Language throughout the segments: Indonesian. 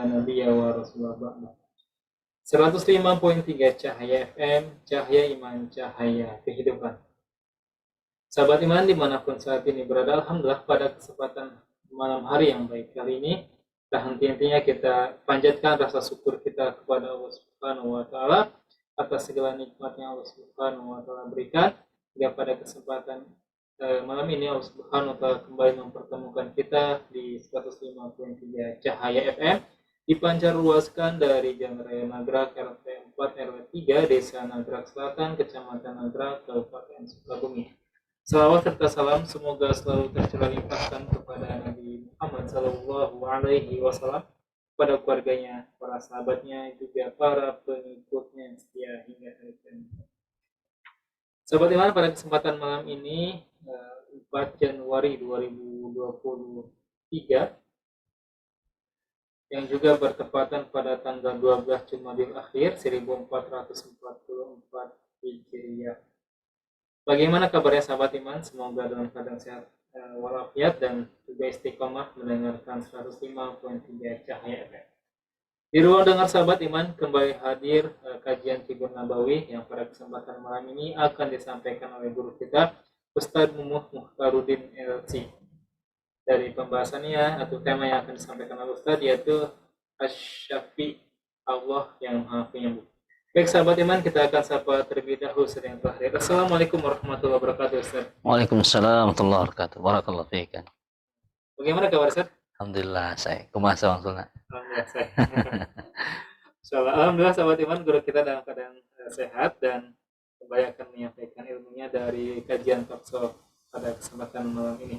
Nabiyya wa Rasulullah. 105.3 Cahaya FM, Cahaya Iman, Cahaya Kehidupan. Sahabat iman dimanapun saat ini berada, alhamdulillah pada kesempatan malam hari yang baik kali ini, tak henti-hentinya kita panjatkan rasa syukur kita kepada Allah Subhanahu wa Ta'ala atas segala nikmat yang Allah Subhanahu wa Ta'ala berikan. Hingga pada kesempatan malam ini Allah Subhanahu wa Ta'ala kembali mempertemukan kita di 105.3 Cahaya FM, dipancar luaskan dari Jalan Raya Nagrak RT 4 RW 3 Desa Nagrak Selatan, Kecamatan Nagrak, Kabupaten Sukabumi. Salawat serta salam semoga selalu tercurah limpahkan kepada Nabi Muhammad Sallallahu Alaihi Wasallam, pada keluarganya, para sahabatnya, juga para pengikutnya yang setia hingga hari kiamat. Sahabat iman, pada kesempatan malam ini 4 Januari 2023 yang juga bertepatan pada tanggal 12 Jumadil Akhir 1444 Hijriah. Bagaimana kabarnya sahabat iman? Semoga dalam keadaan sehat walafiat dan juga istiqomah mendengarkan 105.3 Cahaya FM. Di ruang dengar sahabat iman kembali hadir kajian Fibur Nabawi yang pada kesempatan malam ini akan disampaikan oleh guru kita Ustadz Mumuh Muhtarudin LC. Dari pembahasannya atau tema yang akan disampaikan oleh Ustadz yaitu Asy-Syafi, Allah yang Maha Penyembuh. Baik sahabat iman, kita akan sapa terlebih dahulu Ustaz yang telah hadir. Assalamualaikum warahmatullahi wabarakatuh Ustaz. Waalaikumsalam warahmatullahi wabarakatuh. Barakallahu fiik. Bagaimana kabar Ustaz? Alhamdulillah saya. Kumaha Bang. Alhamdulillah saya. Alhamdulillah sahabat iman, guru kita dalam keadaan sehat dan kembali akan menyampaikan ilmunya dari kajian Talkshow pada kesempatan malam ini.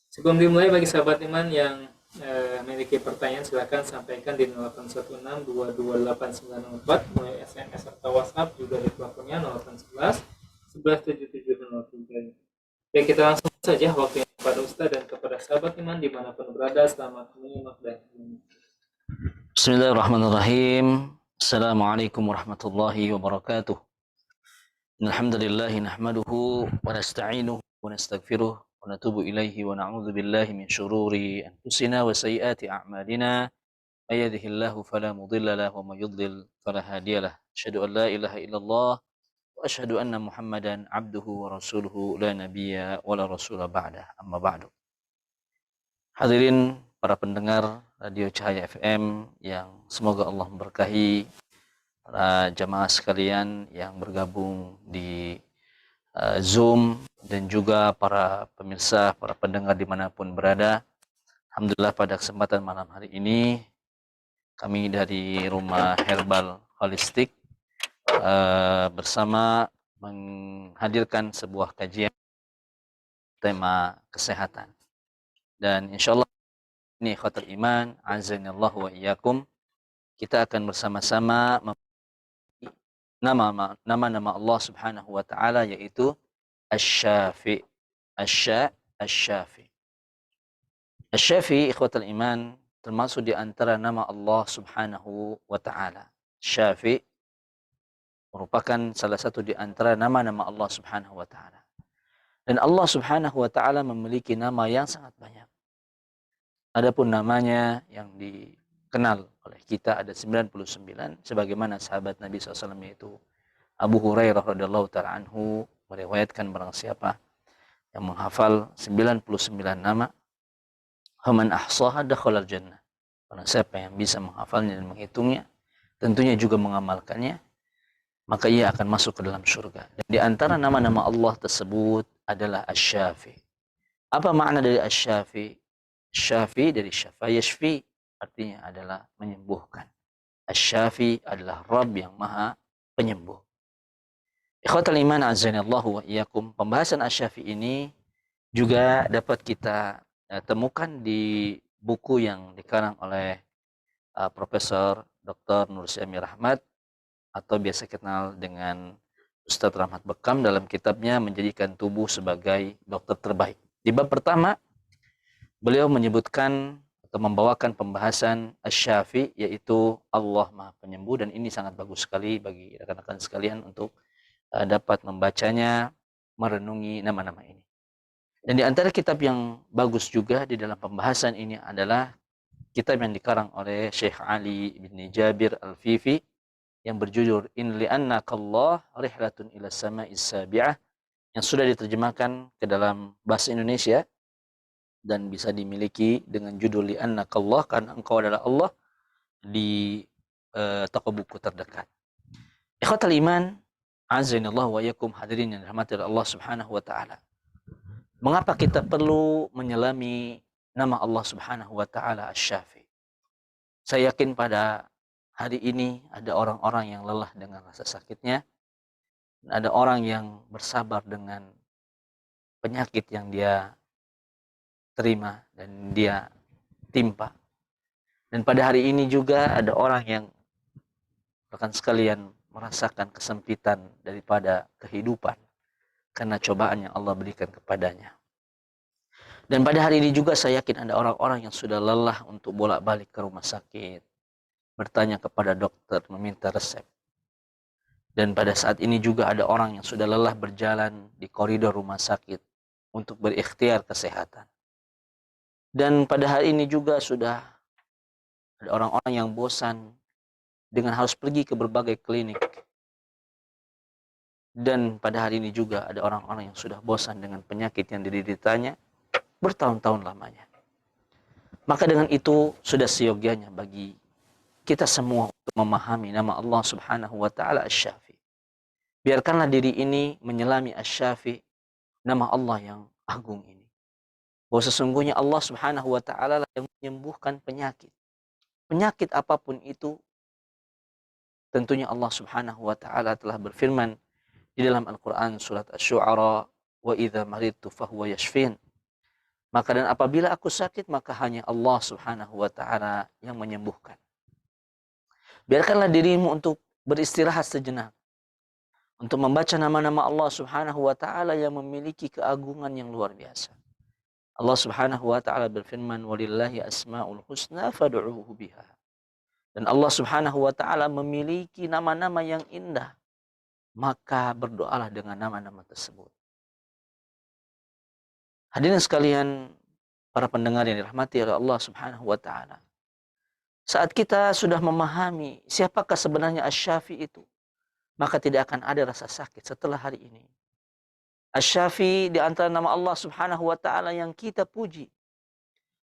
Sebelum dimulai, bagi sahabat iman yang memiliki pertanyaan silakan sampaikan di 0816228904 mulai SMS atau WhatsApp, juga di teleponnya 0811 117703. Oke, kita langsung saja waktunya kepada Ustaz dan kepada sahabat iman dimanapun berada. Selamat menyimak dan Bismillahirrahmanirrahim. Assalamualaikum warahmatullahi wabarakatuh. Alhamdulillahi nahmaduhu wa nasta'inuhu wa nastaghfiruh wa natubu ilaihi wa na'udzu billahi min syururi anfusina wa sayyiati a'malina. May yahdihillahu fala mudilla lahu wa may yudlil fala hadiyalah. Asyhadu an la ilaha illallah wa asyhadu anna Muhammadan abduhu wa rasuluhu la nabiyya wa la rasula ba'da. Amma ba'du. Hadirin para pendengar Radio Cahaya FM yang semoga Allah memberkahi, para jamaah sekalian yang bergabung di Zoom, dan juga para pemirsa, para pendengar dimanapun berada. Alhamdulillah pada kesempatan malam hari ini kami dari Rumah Herbal Holistik bersama menghadirkan sebuah kajian tema kesehatan. Dan insya Allah ini ikhwatul iman, azanillahu wa iyyakum, kita akan bersama-sama nama-nama Allah Subhanahu wa Ta'ala, yaitu Asy-Syafi. Asy-Syafi. Asy-Syafi ikhwatul iman termasuk di antara nama Allah Subhanahu wa Ta'ala. Syafi merupakan salah satu di antara nama-nama Allah Subhanahu wa Ta'ala. Dan Allah Subhanahu wa Ta'ala memiliki nama yang sangat banyak. Adapun namanya yang dikenal oleh kita ada 99, sebagaimana sahabat Nabi SAW yaitu Abu Hurairah radhiyallahu ta'ala anhu meriwayatkan, barang siapa yang menghafal 99 nama, faman ahsaha dakhala al-jannah, barang siapa yang bisa menghafalnya dan menghitungnya, tentunya juga mengamalkannya, maka ia akan masuk ke dalam surga. Dan di antara nama-nama Allah tersebut adalah Asy-Syafi. Apa makna dari Asy-Syafi? Syafi dari syafa yashfi, artinya adalah menyembuhkan. Asy-Syafi adalah Rabb yang Maha Penyembuh. Ikhwatal iman azanillahu wa iyyakum, pembahasan Asy-Syafi ini juga dapat kita temukan di buku yang dikarang oleh Profesor Dr. Nur Syamil Rahmat, atau biasa kenal dengan Ustadz Rahmat Bekam, dalam kitabnya Menjadikan Tubuh Sebagai Dokter Terbaik. Di bab pertama, beliau menyebutkan atau membawakan pembahasan Asy-Syafi, yaitu Allah Maha Penyembuh, dan ini sangat bagus sekali bagi rekan-rekan sekalian untuk dapat membacanya, merenungi nama-nama ini. Dan di antara kitab yang bagus juga di dalam pembahasan ini adalah kitab yang dikarang oleh Syekh Ali bin Jabir Al-Fifi yang berjudul In li'annakallah rihlatun ila sama'is sabi'ah, yang sudah diterjemahkan ke dalam bahasa Indonesia dan bisa dimiliki dengan judul Li'annakallah, karena engkau adalah Allah, di toko buku terdekat. Ikhwatal iman, azanillahu wa iyyakum, hadirin yang dirahmati oleh Allah Subhanahu wa taala. Mengapa kita perlu menyelami nama Allah Subhanahu wa taala Asy-Syafi? Saya yakin pada hari ini ada orang-orang yang lelah dengan rasa sakitnya, dan ada orang yang bersabar dengan penyakit yang dia terima dan dia timpa. Dan pada hari ini juga ada orang yang rekan sekalian merasakan kesempitan daripada kehidupan karena cobaan yang Allah berikan kepadanya. Dan pada hari ini juga saya yakin ada orang-orang yang sudah lelah untuk bolak-balik ke rumah sakit, bertanya kepada dokter, meminta resep. Dan pada saat ini juga ada orang yang sudah lelah berjalan di koridor rumah sakit untuk berikhtiar kesehatan. Dan pada hari ini juga sudah ada orang-orang yang bosan dengan harus pergi ke berbagai klinik. Dan pada hari ini juga ada orang-orang yang sudah bosan dengan penyakit yang dideritanya bertahun-tahun lamanya. Maka dengan itu sudah seyogianya bagi kita semua untuk memahami nama Allah Subhanahu wa taala Asy-Syafi. Biarkanlah diri ini menyelami Asy-Syafi, nama Allah yang agung ini. Bahwa sesungguhnya Allah Subhanahu wa taala yang menyembuhkan penyakit. Penyakit apapun itu, tentunya Allah Subhanahu wa taala telah berfirman di dalam Al-Qur'an surat Asy-Syu'ara, "Wa idza maridtu fahuwa yashfin." Maka dan apabila aku sakit, maka hanya Allah Subhanahu wa taala yang menyembuhkan. Biarkanlah dirimu untuk beristirahat sejenak, untuk membaca nama-nama Allah Subhanahu wa taala yang memiliki keagungan yang luar biasa. Allah Subhanahu wa taala berfirman, "Walillahi asmaul husna fad'uuhu biha." Dan Allah Subhanahu wa taala memiliki nama-nama yang indah, maka berdoalah dengan nama-nama tersebut. Hadirin sekalian, para pendengar yang dirahmati oleh Allah Subhanahu wa taala. Saat kita sudah memahami siapakah sebenarnya Asy-Syafi itu, maka tidak akan ada rasa sakit setelah hari ini. Asy-Syafi di antara nama Allah Subhanahu wa taala yang kita puji.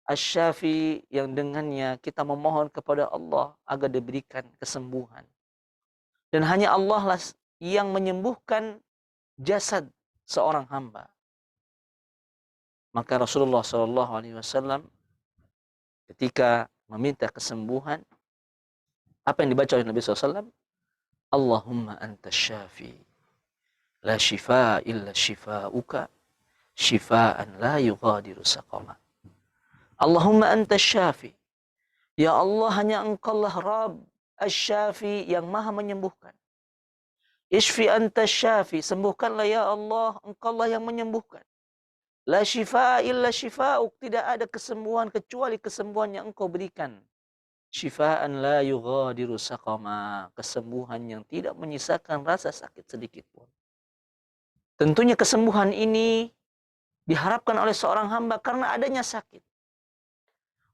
Asy-Syafi yang dengannya kita memohon kepada Allah agar diberikan kesembuhan. Dan hanya Allah lah yang menyembuhkan jasad seorang hamba. Maka Rasulullah SAW ketika meminta kesembuhan, apa yang dibaca oleh Nabi SAW? Allahumma anta syafi, la shifa illa shifauka, shifaan la yughadiru saqama. Allahumma anta syafi. Ya Allah, hanya Engkaulah Rabb Asy-Syafi yang maha menyembuhkan. Ishfi anta syafi, sembuhkanlah ya Allah, Engkaulah yang menyembuhkan. La shifa illa shifauk, tidak ada kesembuhan kecuali kesembuhan yang Engkau berikan. Shifaan la yughadiru saqama, kesembuhan yang tidak menyisakan rasa sakit sedikit pun. Tentunya kesembuhan ini diharapkan oleh seorang hamba karena adanya sakit.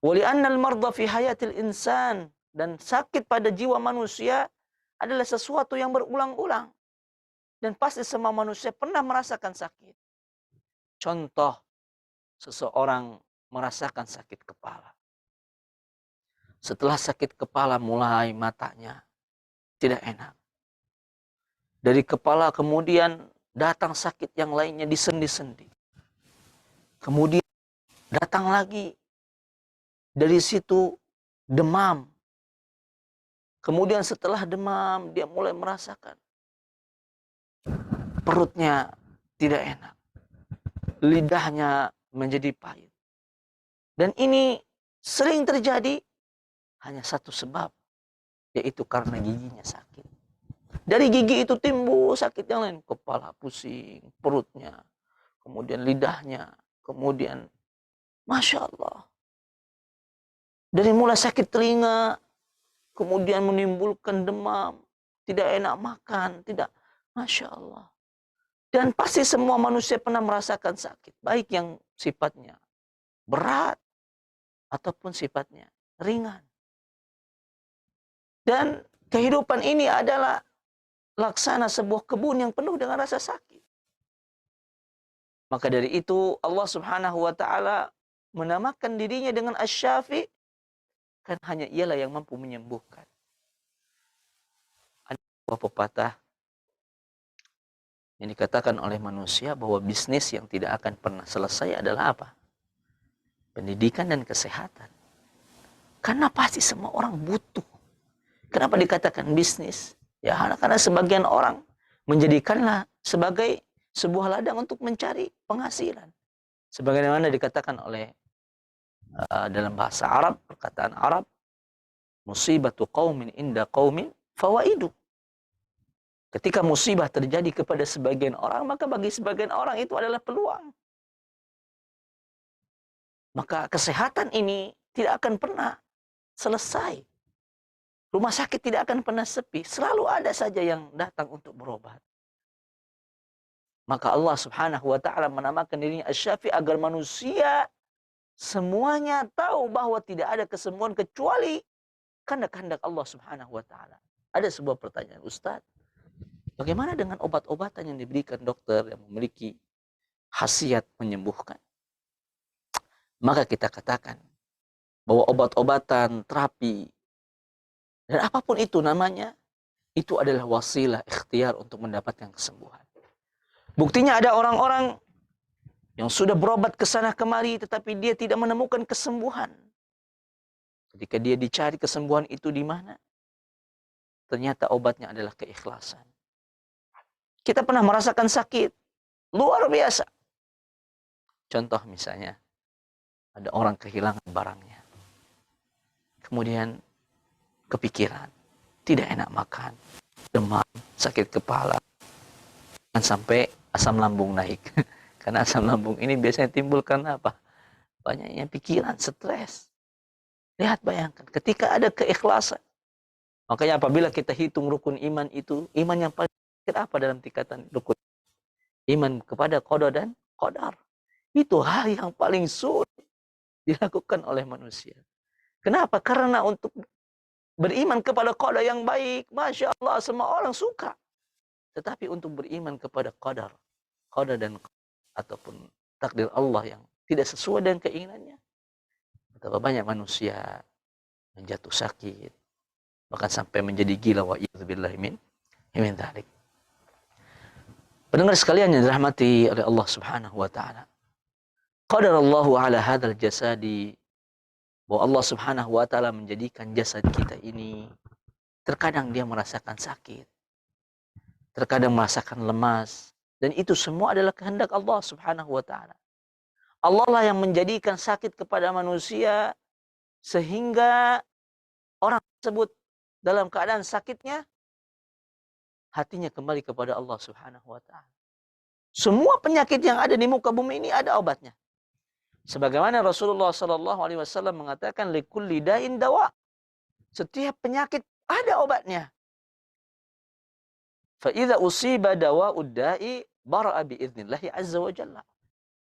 Wa li'annal marda fi hayatil insan, dan sakit pada jiwa manusia adalah sesuatu yang berulang-ulang. Dan pasti semua manusia pernah merasakan sakit. Contoh, seseorang merasakan sakit kepala. Setelah sakit kepala mulai matanya tidak enak. Dari kepala kemudian datang sakit yang lainnya di sendi-sendi. Kemudian datang lagi dari situ demam. Kemudian setelah demam dia mulai merasakan perutnya tidak enak. Lidahnya menjadi pahit. Dan ini sering terjadi hanya satu sebab, yaitu karena giginya sakit. Dari gigi itu timbul sakit yang lain, kepala pusing, perutnya, kemudian lidahnya, kemudian Masya Allah. Dari mulai sakit telinga, kemudian menimbulkan demam, tidak enak makan, tidak, Masya Allah. Dan pasti semua manusia pernah merasakan sakit, baik yang sifatnya berat ataupun sifatnya ringan. Dan kehidupan ini adalah laksana sebuah kebun yang penuh dengan rasa sakit. Maka dari itu Allah Subhanahu wa taala menamakan dirinya dengan Asy-Syafi, kan hanya ialah yang mampu menyembuhkan. Ada sebuah pepatah yang dikatakan oleh manusia bahwa bisnis yang tidak akan pernah selesai adalah apa? Pendidikan dan kesehatan. Karena pasti semua orang butuh. Kenapa dikatakan bisnis? Ya karena sebagian orang menjadikanlah sebagai sebuah ladang untuk mencari penghasilan. Sebagaimana dikatakan oleh dalam bahasa Arab, perkataan Arab, musibatu qaumin inda qaumin fawaidu. Ketika musibah terjadi kepada sebagian orang, maka bagi sebagian orang itu adalah peluang. Maka kesehatan ini tidak akan pernah selesai. Rumah sakit tidak akan pernah sepi. Selalu ada saja yang datang untuk berobat. Maka Allah Subhanahu wa taala menamakan dirinya Asy-Syafi agar manusia semuanya tahu bahwa tidak ada kesembuhan kecuali kehendak Allah Subhanahu wa taala. Ada sebuah pertanyaan, Ustaz, bagaimana dengan obat-obatan yang diberikan dokter yang memiliki khasiat menyembuhkan? Maka kita katakan bahwa obat-obatan, terapi, dan apapun itu namanya, itu adalah wasilah ikhtiar untuk mendapatkan kesembuhan. Buktinya ada orang-orang yang sudah berobat ke sana kemari tetapi dia tidak menemukan kesembuhan. Ketika dia dicari kesembuhan itu di mana? Ternyata obatnya adalah keikhlasan. Kita pernah merasakan sakit luar biasa. Contoh misalnya, ada orang kehilangan barangnya. Kemudian kepikiran, tidak enak makan, demam, sakit kepala, dan sampai asam lambung naik. Karena asam lambung ini biasanya timbul karena apa? Banyaknya pikiran, stres. Lihat, bayangkan, ketika ada keikhlasan. Makanya apabila kita hitung rukun iman itu, iman yang paling apa dalam tingkatan rukun? Iman kepada qada dan qadar. Itu hal yang paling sulit dilakukan oleh manusia. Kenapa? Karena untuk beriman kepada qada yang baik, Masya Allah, semua orang suka. Tetapi untuk beriman kepada qada dan ataupun takdir Allah yang tidak sesuai dengan keinginannya, betapa banyak manusia yang jatuh sakit, bahkan sampai menjadi gila, wa iyadzubillahi min dzalik. Pendengar sekalian yang dirahmati oleh Allah Subhanahu wa taala, qadarallahu ala hadzal jasadi, bahwa Allah Subhanahu wa taala menjadikan jasad kita ini terkadang dia merasakan sakit, terkadang merasakan lemas, dan itu semua adalah kehendak Allah Subhanahu wa taala. Allah lah yang menjadikan sakit kepada manusia sehingga orang tersebut dalam keadaan sakitnya hatinya kembali kepada Allah Subhanahu wa taala. Semua penyakit yang ada di muka bumi ini ada obatnya. Sebagaimana Rasulullah sallallahu alaihi wasallam mengatakan, likulli da'in dawa. Setiap penyakit ada obatnya. Fa idza usiba dawa'ud da'i bara'a bi idznillah azza wa jalla.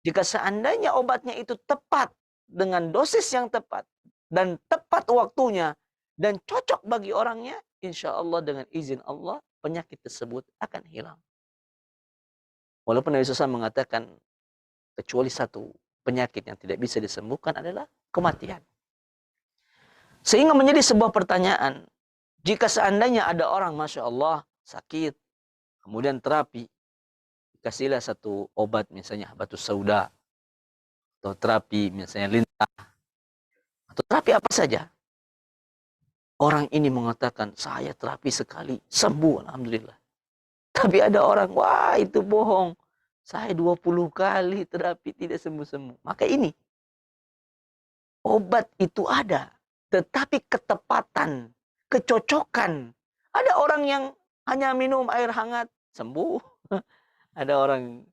Jika seandainya obatnya itu tepat dengan dosis yang tepat dan tepat waktunya dan cocok bagi orangnya, insya Allah dengan izin Allah penyakit tersebut akan hilang. Walaupun Nabi SAW mengatakan kecuali satu penyakit yang tidak bisa disembuhkan adalah kematian. Sehingga menjadi sebuah pertanyaan, jika seandainya ada orang Masya Allah sakit, kemudian terapi, kasihlah satu obat misalnya habatus sauda, atau terapi misalnya lintah, atau terapi apa saja. Orang ini mengatakan, saya terapi sekali, sembuh alhamdulillah. Tapi ada orang, wah itu bohong. Saya 20 kali terapi tidak sembuh-sembuh. Maka ini, obat itu ada. Tetapi ketepatan, kecocokan. Ada orang yang hanya minum air hangat, sembuh. Ada orang,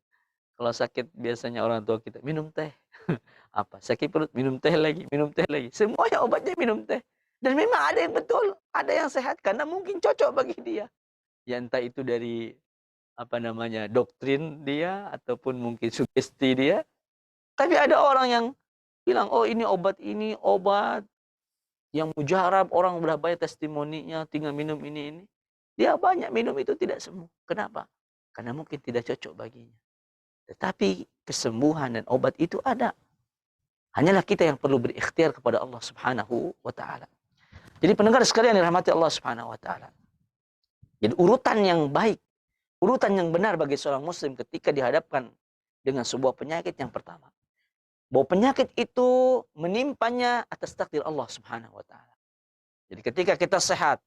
kalau sakit biasanya orang tua kita, minum teh. Apa? Sakit perut, minum teh lagi, minum teh lagi. Semuanya obatnya minum teh. Dan memang ada yang betul, ada yang sehat. Karena mungkin cocok bagi dia. Ya entah itu dari doktrin dia ataupun mungkin sugesti dia. Tapi ada orang yang bilang, oh ini obat yang mujarab, orang udah banyak testimoninya, tinggal minum ini. Dia banyak minum itu tidak sembuh. Kenapa? Karena mungkin tidak cocok baginya. Tetapi kesembuhan dan obat itu ada. Hanyalah kita yang perlu berikhtiar kepada Allah Subhanahu wa taala. Jadi pendengar sekalian yang dirahmati Allah Subhanahu wa taala. Jadi urutan yang baik, urutan yang benar bagi seorang muslim ketika dihadapkan dengan sebuah penyakit yang pertama. Bahwa penyakit itu menimpanya atas takdir Allah Subhanahu wa taala. Jadi ketika kita sehat,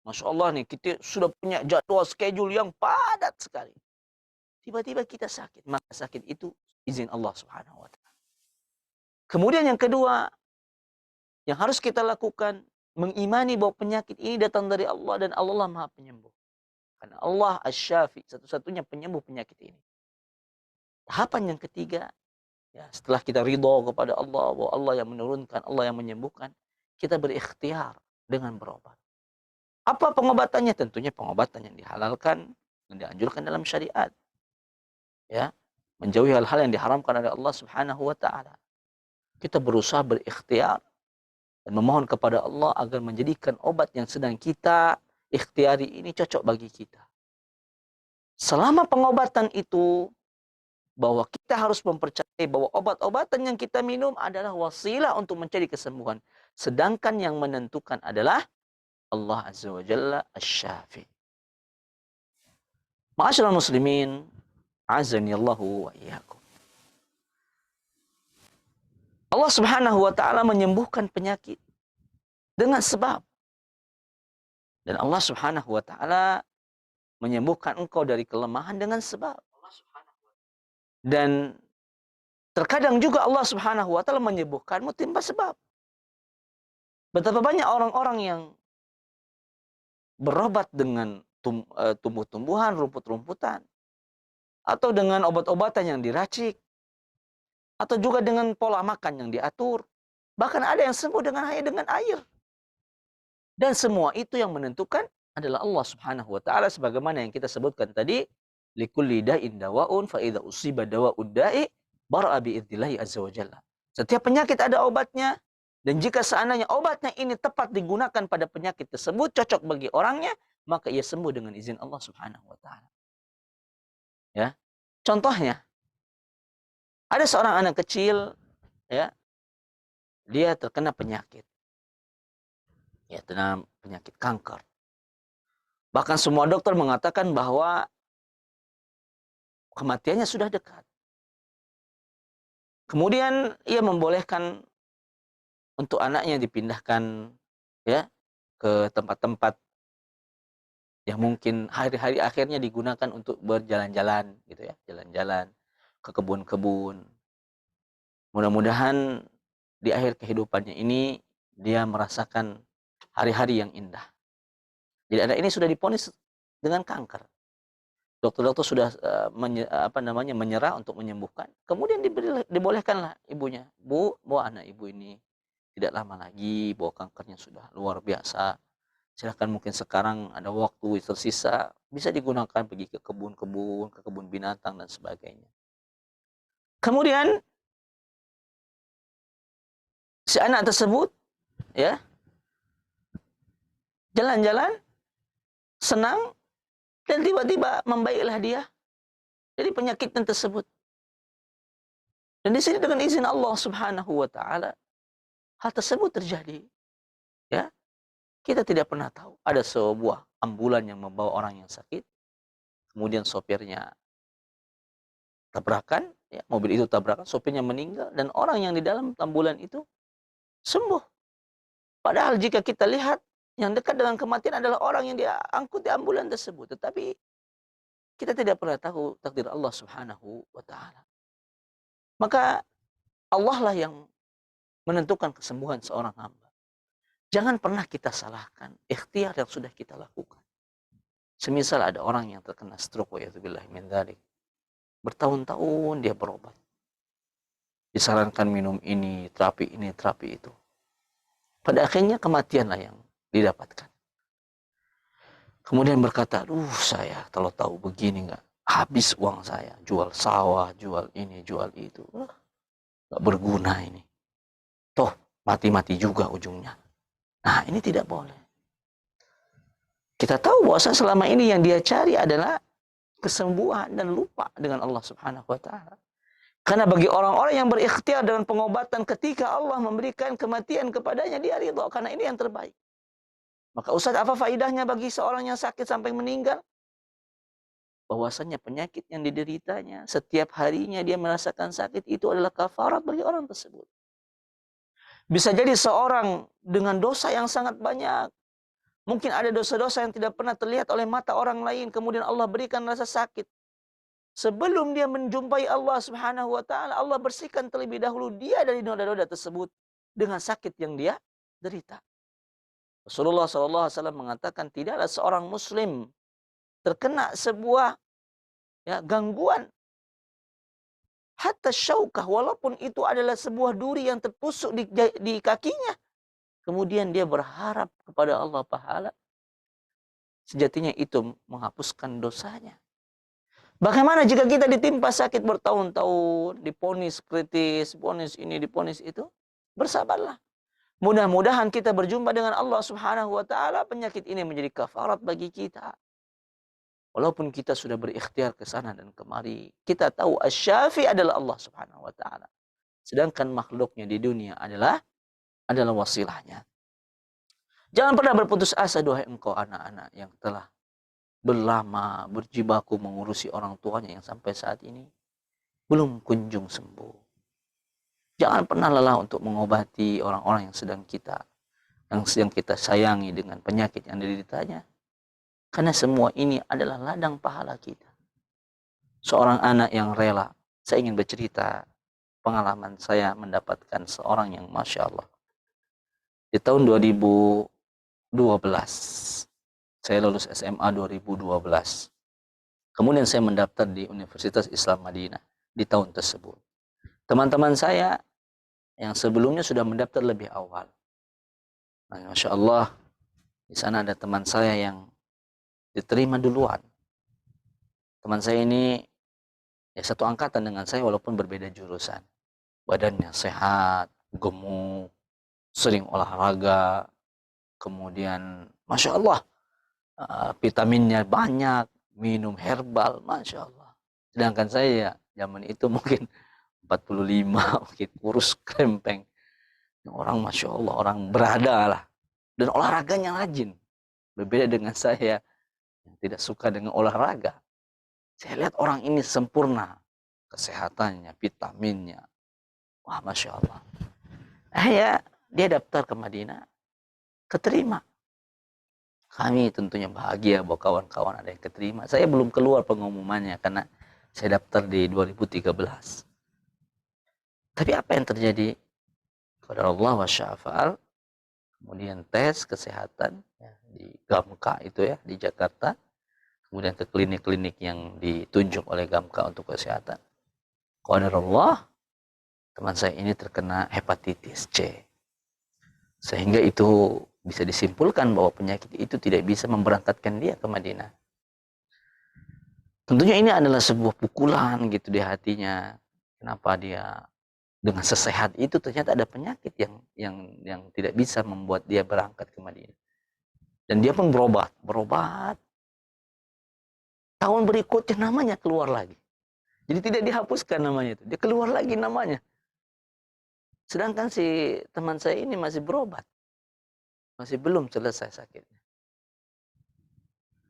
Masya Allah nih, kita sudah punya jadwal schedule yang padat sekali. Tiba-tiba kita sakit, maka sakit itu izin Allah Subhanahu wa taala. Kemudian yang kedua, yang harus kita lakukan, mengimani bahwa penyakit ini datang dari Allah dan Allah Maha Penyembuh. Karena Allah Asy-Syafi, satu-satunya penyembuh penyakit ini. Tahapan yang ketiga, ya, setelah kita ridho kepada Allah, bahwa Allah yang menurunkan, Allah yang menyembuhkan, kita berikhtiar dengan berobat. Apa pengobatannya? Tentunya pengobatan yang dihalalkan, yang dianjurkan dalam syariat. Ya, menjauhi hal-hal yang diharamkan oleh Allah Subhanahu wa taala. Kita berusaha berikhtiar dan memohon kepada Allah agar menjadikan obat yang sedang kita ikhtiari ini cocok bagi kita. Selama pengobatan itu, bahwa kita harus mempercayai bahwa obat-obatan yang kita minum adalah wasilah untuk mencari kesembuhan. Sedangkan yang menentukan adalah Allah Azza wa Jalla Asy-Syafi. Ma'asyiral muslimin, azani Allahu wa iyyakum. Allah Subhanahu wa taala menyembuhkan penyakit dengan sebab. Dan Allah Subhanahu wa taala menyembuhkan engkau dari kelemahan dengan sebab. Dan terkadang juga Allah Subhanahu wa taala menyembuhkanmu tanpa sebab. Betapa banyak orang-orang yang berobat dengan tumbuh-tumbuhan, rumput-rumputan, atau dengan obat-obatan yang diracik, atau juga dengan pola makan yang diatur. Bahkan ada yang sembuh hanya dengan air. Dan semua itu yang menentukan adalah Allah Subhanahu wa taala, sebagaimana yang kita sebutkan tadi, likulli da'in dawa'un fa idza usiba dawa'ud da'i bara'a bi idznillah azza wa jalla. Setiap penyakit ada obatnya, dan jika seandainya obatnya ini tepat digunakan pada penyakit tersebut, cocok bagi orangnya, maka ia sembuh dengan izin Allah Subhanahu wa taala. Ya. Contohnya, ada seorang anak kecil, ya, dia terkena penyakit. Ya, terkena penyakit kanker. Bahkan semua dokter mengatakan bahwa kematiannya sudah dekat. Kemudian ia membolehkan untuk anaknya dipindahkan, ya, ke tempat-tempat yang mungkin hari-hari akhirnya digunakan untuk berjalan-jalan gitu ya, jalan-jalan ke kebun-kebun. Mudah-mudahan di akhir kehidupannya ini dia merasakan hari-hari yang indah. Jadi anak ini sudah divonis dengan kanker. Dokter-dokter sudah menyerah untuk menyembuhkan. Kemudian dibolehkanlah ibunya, Bu, bahwa anak ibu ini tidak lama lagi, bahwa kankernya sudah luar biasa. Silahkan mungkin sekarang ada waktu tersisa, bisa digunakan pergi ke kebun-kebun, ke kebun binatang dan sebagainya. Kemudian si anak tersebut, ya, jalan-jalan, senang, dan tiba-tiba membaiklah dia dari penyakitnya tersebut. Dan di sini dengan izin Allah Subhanahu wa taala, hal tersebut terjadi. Ya. Kita tidak pernah tahu. Ada sebuah ambulan yang membawa orang yang sakit, kemudian sopirnya tabrakan, ya, mobil itu tabrakan, sopirnya meninggal, dan orang yang di dalam ambulan itu sembuh. Padahal jika kita lihat, yang dekat dengan kematian adalah orang yang diangkut di ambulan tersebut. Tetapi kita tidak pernah tahu takdir Allah Subhanahu wa taala. Maka Allah lah yang menentukan kesembuhan seorang hamba. Jangan pernah kita salahkan ikhtiar yang sudah kita lakukan. Semisal ada orang yang terkena stroke, wa'iyadzubillah min dzalik. Bertahun-tahun dia berobat. Disarankan minum ini, terapi itu. Pada akhirnya kematianlah yang didapatkan. Kemudian berkata, saya kalau tahu begini nggak habis uang saya. Jual sawah, jual ini, jual itu. Nggak berguna ini. Toh, mati-mati juga ujungnya. Nah, ini tidak boleh. Kita tahu bahwa selama ini yang dia cari adalah kesembuhan dan lupa dengan Allah Subhanahu wa taala. Karena bagi orang-orang yang berikhtiar dengan pengobatan ketika Allah memberikan kematian kepadanya, dia ridha karena ini yang terbaik. Maka Ustaz, apa faidahnya bagi seorang yang sakit sampai meninggal? Bahwasanya penyakit yang dideritanya setiap harinya dia merasakan sakit itu adalah kafarat bagi orang tersebut. Bisa jadi seorang dengan dosa yang sangat banyak. Mungkin ada dosa-dosa yang tidak pernah terlihat oleh mata orang lain. Kemudian Allah berikan rasa sakit. Sebelum dia menjumpai Allah Subhanahu wa taala, Allah bersihkan terlebih dahulu dia dari noda-noda tersebut dengan sakit yang dia derita. Rasulullah SAW mengatakan tidaklah seorang muslim terkena sebuah gangguan hatta syaukah, walaupun itu adalah sebuah duri yang tertusuk di kakinya. Kemudian dia berharap kepada Allah pahala. Sejatinya itu menghapuskan dosanya. Bagaimana jika kita ditimpa sakit bertahun-tahun, diponis kritis, diponis ini, diponis itu? Bersabarlah. Mudah-mudahan kita berjumpa dengan Allah Subhanahu wa taala, penyakit ini menjadi kafarat bagi kita. Walaupun kita sudah berikhtiar ke sana dan kemari, kita tahu Asy-Syafi adalah Allah Subhanahu wa taala. Sedangkan makhluknya di dunia adalah wasilahnya. Jangan pernah berputus asa, duhai engkau anak-anak yang telah berlama berjibaku mengurusi orang tuanya yang sampai saat ini belum kunjung sembuh. Jangan pernah lelah untuk mengobati orang-orang yang sedang kita sayangi dengan penyakit yang dideritanya. Karena semua ini adalah ladang pahala kita. Seorang anak yang rela, saya ingin bercerita pengalaman saya mendapatkan seorang yang Masya Allah. Di tahun 2012, saya lulus SMA 2012. Kemudian saya mendaftar di Universitas Islam Madinah di tahun tersebut. Teman-teman saya yang sebelumnya sudah mendaftar lebih awal. Nah, Masya Allah, di sana ada teman saya yang diterima duluan. Teman saya ini satu angkatan dengan saya walaupun berbeda jurusan. Badannya sehat, gemuk, sering olahraga, kemudian Masya Allah, vitaminnya banyak, minum herbal, Masya Allah. Sedangkan saya zaman itu mungkin 45, mungkin kurus krempeng. Orang Masya Allah, orang berada lah. Dan olahraganya rajin. Berbeda dengan saya yang tidak suka dengan olahraga. Saya lihat orang ini sempurna. Kesehatannya, vitaminnya. Wah, Masya Allah. Dia daftar ke Madinah. Keterima. Kami tentunya bahagia bahwa kawan-kawan ada yang keterima. Saya belum keluar pengumumannya karena saya daftar di 2013. Tapi apa yang terjadi? Qadar Allah wa syafa'al. Kemudian tes kesehatan di Gamka itu di Jakarta. Kemudian ke klinik-klinik yang ditunjuk oleh Gamka untuk kesehatan. Qadar Allah, teman saya ini terkena hepatitis C. Sehingga itu bisa disimpulkan bahwa penyakit itu tidak bisa memberangkatkan dia ke Madinah. Tentunya ini adalah sebuah pukulan gitu di hatinya. Kenapa dia dengan sesehat itu ternyata ada penyakit yang tidak bisa membuat dia berangkat ke Madinah. Dan dia pun berobat. Tahun berikutnya namanya keluar lagi. Jadi tidak dihapuskan namanya itu. Dia keluar lagi namanya. Sedangkan si teman saya ini masih berobat. Masih belum selesai sakitnya.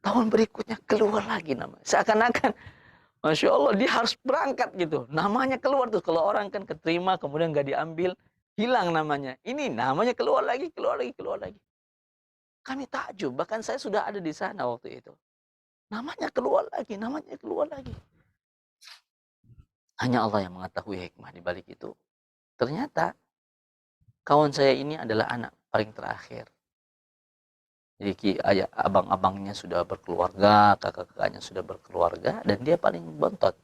Tahun berikutnya keluar lagi namanya. Seakan-akan Masya Allah dia harus berangkat gitu. Namanya keluar tuh. Kalau orang kan keterima kemudian nggak diambil, hilang namanya. Ini namanya keluar lagi. Kami takjub. Bahkan saya sudah ada di sana waktu itu. Namanya keluar lagi. Hanya Allah yang mengetahui hikmah di balik itu. Ternyata kawan saya ini adalah anak paling terakhir. Jadi abang-abangnya sudah berkeluarga, kakak-kakaknya sudah berkeluarga, dan dia paling bontot.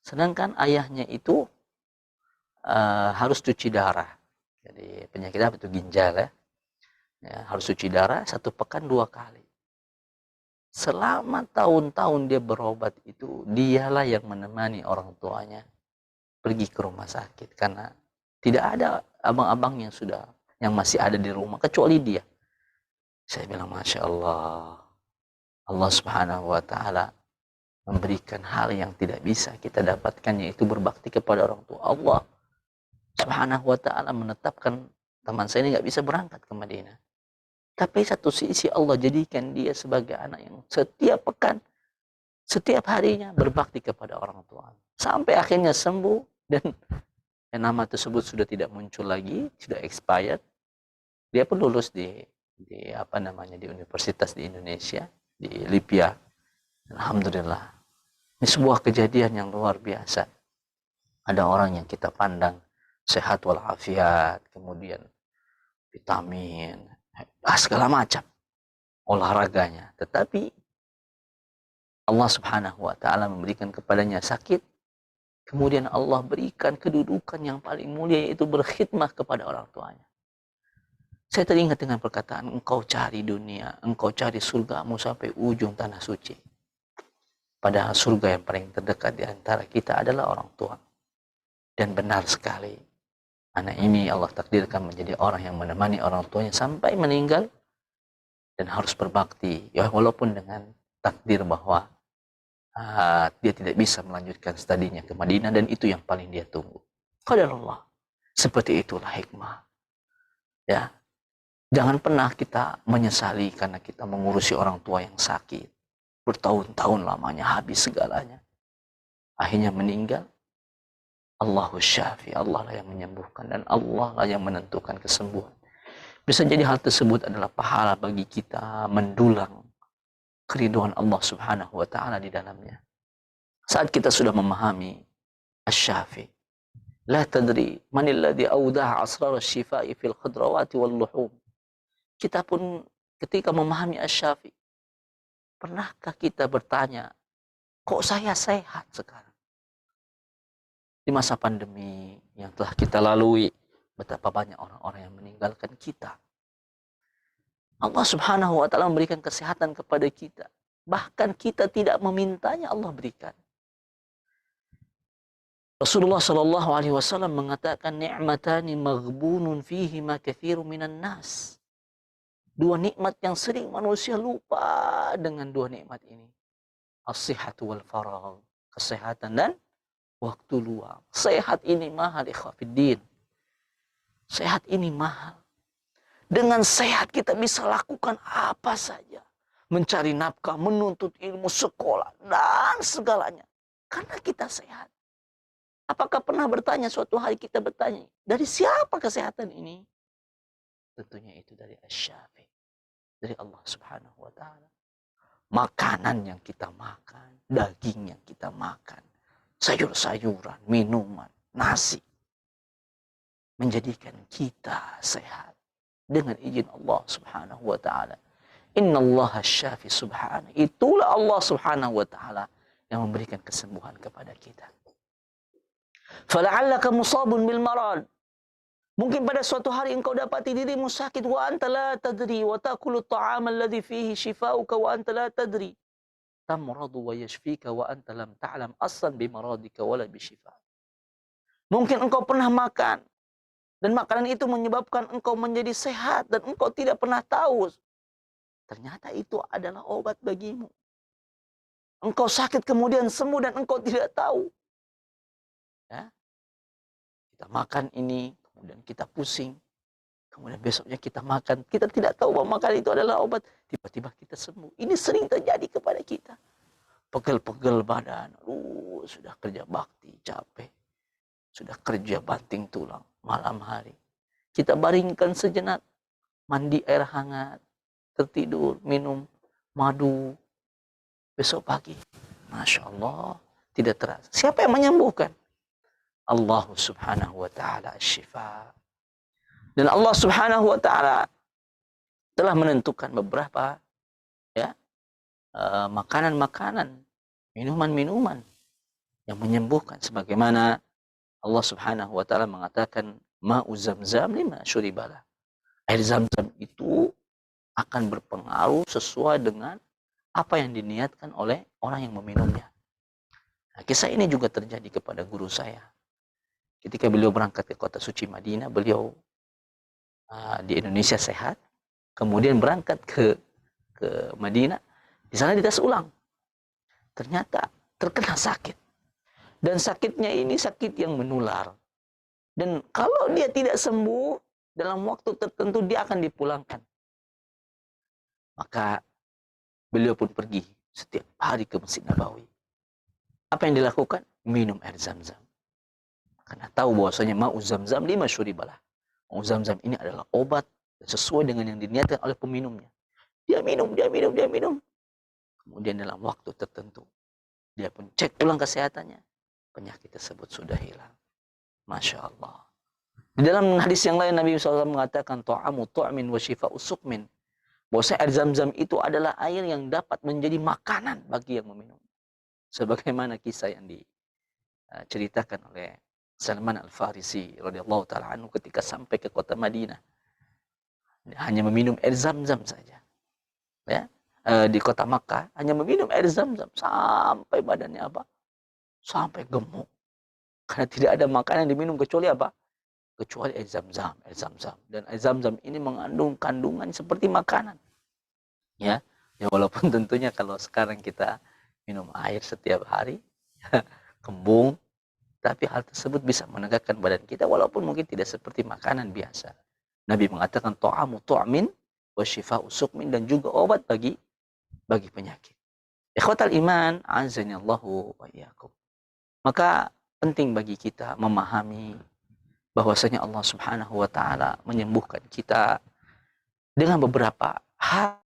Sedangkan ayahnya itu harus cuci darah. Jadi penyakit apa itu? Ginjal harus cuci darah 1 pekan 2 kali. Selama tahun-tahun dia berobat itu, dialah yang menemani orang tuanya pergi ke rumah sakit. Karena tidak ada abang-abang yang sudah yang masih ada di rumah kecuali dia. Saya bilang, Masya Allah, Allah Subhanahu wa Ta'ala memberikan hal yang tidak bisa kita dapatkan, yaitu berbakti kepada orang tua. Allah Subhanahu wa Ta'ala menetapkan teman saya ini nggak bisa berangkat ke Madinah. Tapi satu sisi Allah jadikan dia sebagai anak yang setiap pekan, setiap harinya berbakti kepada orang tua. Sampai akhirnya sembuh dan nama tersebut sudah tidak muncul lagi, sudah expired. Dia pun lulus di universitas di Indonesia, di Libya. Alhamdulillah. Ini sebuah kejadian yang luar biasa. Ada orang yang kita pandang sehat walafiat, kemudian vitamin, segala macam olahraganya, tetapi Allah Subhanahu wa Ta'ala memberikan kepadanya sakit, kemudian Allah berikan kedudukan yang paling mulia, yaitu berkhidmah kepada orang tuanya. Saya teringat dengan perkataan, engkau cari dunia, engkau cari surgamu sampai ujung tanah suci. Padahal surga yang paling terdekat di antara kita adalah orang tua. Dan benar sekali, anak ini Allah takdirkan menjadi orang yang menemani orang tuanya sampai meninggal dan harus berbakti. Ya, walaupun dengan takdir bahwa dia tidak bisa melanjutkan studinya ke Madinah, dan itu yang paling dia tunggu. Qadarullah. Seperti itulah hikmah. Ya. Jangan pernah kita menyesali karena kita mengurusi orang tua yang sakit. Bertahun-tahun lamanya, habis segalanya. Akhirnya meninggal. Allahu syafi, Allah lah yang menyembuhkan, dan Allah lah yang menentukan kesembuhan. Bisa jadi hal tersebut adalah pahala bagi kita mendulang keriduan Allah Subhanahu wa Ta'ala di dalamnya. Saat kita sudah memahami Asy-Syafi, la tadri manil ladzi awda'a asrar asy-syifaa'i fil khudrawati wal luhum. Kita pun ketika memahami Asy-Syafi, pernahkah kita bertanya, kok saya sehat sekarang? Di masa pandemi yang telah kita lalui, betapa banyak orang-orang yang meninggalkan kita. Allah Subhanahu wa Ta'ala memberikan kesehatan kepada kita. Bahkan kita tidak memintanya, Allah berikan. Rasulullah Shallallahu Alaihi Wasallam mengatakan, ni'matani maghbunun fihi ma katsirun minan nas. Dua nikmat yang sering manusia lupa dengan dua nikmat ini. As-sihhatu wal faragh, kesehatan dan waktu luang. Sehat ini mahal, ikhwafiddin. Sehat ini mahal. Dengan sehat kita bisa lakukan apa saja. Mencari nafkah, menuntut ilmu, sekolah, dan segalanya. Karena kita sehat. Apakah pernah bertanya, suatu hari kita bertanya, dari siapa kesehatan ini? Tentunya itu dari Asy-Syafi, dari Allah Subhanahu wa Ta'ala. Makanan yang kita makan, daging yang kita makan, sayur-sayuran, minuman, nasi, menjadikan kita sehat dengan izin Allah Subhanahu wa Ta'ala. Innallaha syafi subhanahu. Itulah Allah Subhanahu wa Ta'ala yang memberikan kesembuhan kepada kita. Fala'allaka musabun bil marad. Mungkin pada suatu hari engkau dapati dirimu sakit, wa anta la tadri, wa ta'kulu at-ta'ama alladhi fihi shifauka wa anta la tadri. Tamradu wa yashfika wa anta lam ta'lam aslan bi maradika wala bi shifa. Mungkin engkau pernah makan dan makanan itu menyebabkan engkau menjadi sehat dan engkau tidak pernah tahu. Ternyata itu adalah obat bagimu. Engkau sakit kemudian sembuh dan engkau tidak tahu. Ya. Kita makan ini, kemudian kita pusing. Kemudian besoknya kita makan. Kita tidak tahu bahwa makan itu adalah obat. Tiba-tiba kita sembuh. Ini sering terjadi kepada kita. Pegel-pegel badan. Sudah kerja bakti, capek. Sudah kerja banting tulang malam hari. Kita baringkan sejenak. Mandi air hangat. Tertidur, minum madu. Besok pagi, Masya Allah, tidak terasa. Siapa yang menyembuhkan? Allah Subhanahu wa Ta'ala asy-syifa. Dan Allah Subhanahu wa Ta'ala telah menentukan beberapa makanan-makanan, minuman-minuman yang menyembuhkan, sebagaimana Allah Subhanahu wa Ta'ala mengatakan, ma'u zamzam lima syuribala. Air Zamzam itu akan berpengaruh sesuai dengan apa yang diniatkan oleh orang yang meminumnya. Nah, kisah ini juga terjadi kepada guru saya. Ketika beliau berangkat ke kota suci Madinah, beliau di Indonesia sehat, kemudian berangkat ke Madinah, di sana dites ulang. Ternyata terkena sakit. Dan sakitnya ini sakit yang menular. Dan kalau dia tidak sembuh, dalam waktu tertentu dia akan dipulangkan. Maka beliau pun pergi setiap hari ke Masjid Nabawi. Apa yang dilakukan? Minum air Zam-Zam. Karena tahu bahwasanya ma'u Zam-Zam lima syuribalah. Ma'u Zam-Zam ini adalah obat sesuai dengan yang diniatkan oleh peminumnya. Dia minum. Kemudian dalam waktu tertentu, dia pun cek ulang kesehatannya. Penyakit tersebut sudah hilang. Masya Allah. Di dalam hadis yang lain Nabi SAW mengatakan ta'amu tu'min wa shifa'u suqmin. Bahwa air Zam-Zam itu adalah air yang dapat menjadi makanan bagi yang meminum. Sebagaimana kisah yang diceritakan oleh Salman Al-Farisi radhiyallahu taala anhu ketika sampai ke kota Madinah. Dia hanya meminum air Zam-Zam saja. Ya. Di kota Makkah hanya meminum air Zam-Zam sampai badannya apa? Sampai gemuk. Karena tidak ada makanan yang diminum kecuali apa? Kecuali air Zam-Zam, air Zam-Zam. Dan air Zam-Zam ini mengandung kandungan seperti makanan. Ya, walaupun tentunya kalau sekarang kita minum air setiap hari, kembung, tapi hal tersebut bisa menegakkan badan kita walaupun mungkin tidak seperti makanan biasa. Nabi mengatakan ta'amu tu'min wa shifa'u suqmin, dan juga obat bagi penyakit. Ikhwatal iman, azanillahu wa iyyakum. Maka penting bagi kita memahami bahwasanya Allah Subhanahu wa taala menyembuhkan kita dengan beberapa hal.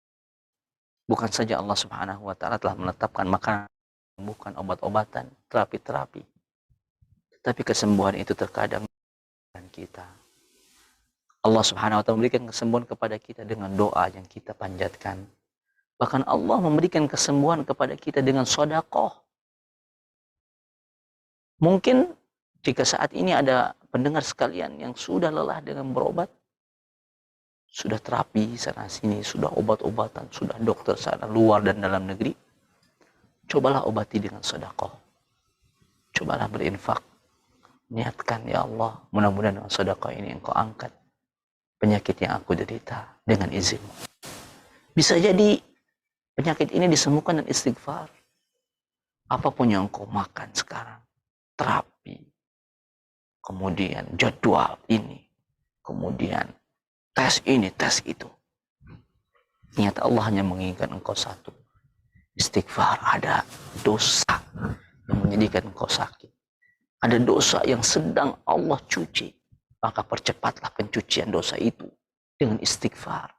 Bukan saja Allah Subhanahu wa taala telah menetapkan makanan, bukan obat-obatan, terapi-terapi. Tapi kesembuhan itu terkadang dengan kita. Allah Subhanahu wa taala memberikan kesembuhan kepada kita dengan doa yang kita panjatkan. Bahkan Allah memberikan kesembuhan kepada kita dengan sedekah. Mungkin jika saat ini ada pendengar sekalian yang sudah lelah dengan berobat, sudah terapi sana sini, sudah obat-obatan, sudah dokter sana luar dan dalam negeri, cobalah obati dengan sedekah. Cobalah berinfak. Niatkan, ya Allah, mudah-mudahan dengan sedekah ini engkau angkat penyakit yang aku derita dengan izin-Mu. Bisa jadi penyakit ini disembuhkan dengan istighfar. Apapun yang engkau makan sekarang, terapi, kemudian jadwal ini, kemudian tes ini, tes itu. Niat Allah hanya menginginkan engkau satu. Istighfar. Ada dosa yang menjadikan engkau sakit. Ada dosa yang sedang Allah cuci. Maka percepatlah pencucian dosa itu dengan istighfar.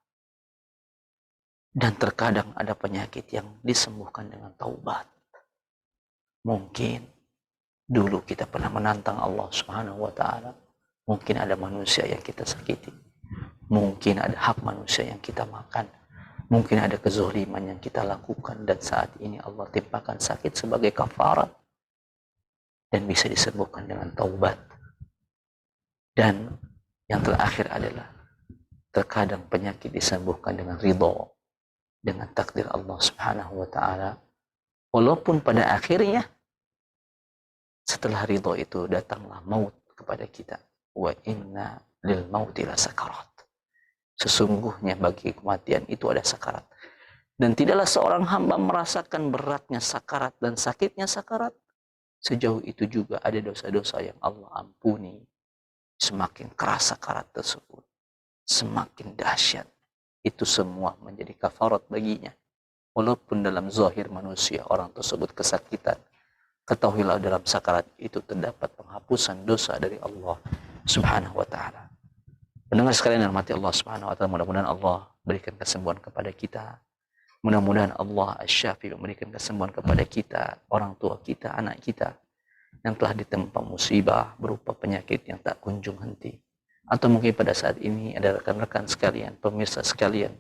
Dan terkadang ada penyakit yang disembuhkan dengan taubat. Mungkin dulu kita pernah menantang Allah Subhanahu wa taala. Mungkin ada manusia yang kita sakiti. Mungkin ada hak manusia yang kita makan. Mungkin ada kezaliman yang kita lakukan. Dan saat ini Allah timpakan sakit sebagai kafarat. Dan bisa disembuhkan dengan taubat. Dan yang terakhir adalah terkadang penyakit disembuhkan dengan ridho. Dengan takdir Allah Subhanahu wa ta'ala. Walaupun pada akhirnya setelah ridho itu datanglah maut kepada kita. Wa inna lil mauti la sakarat. Sesungguhnya bagi kematian itu ada sakarat. Dan tidaklah seorang hamba merasakan beratnya sakarat dan sakitnya sakarat. Sejauh itu juga ada dosa-dosa yang Allah ampuni. Semakin keras sakarat tersebut, semakin dahsyat. Itu semua menjadi kafarat baginya. Walaupun dalam zahir manusia orang tersebut kesakitan, ketahuilah dalam sakarat itu terdapat penghapusan dosa dari Allah Subhanahu wa ta'ala. Pendengar sekalian yang dirahmati Allah Subhanahu wa ta'ala, mudah-mudahan Allah berikan kesembuhan kepada kita. Mudah-mudahan Allah Asy-Syafi memberikan kesembuhan kepada kita, orang tua kita, anak kita yang telah ditempa musibah berupa penyakit yang tak kunjung henti. Atau mungkin pada saat ini ada rekan-rekan sekalian, pemirsa sekalian,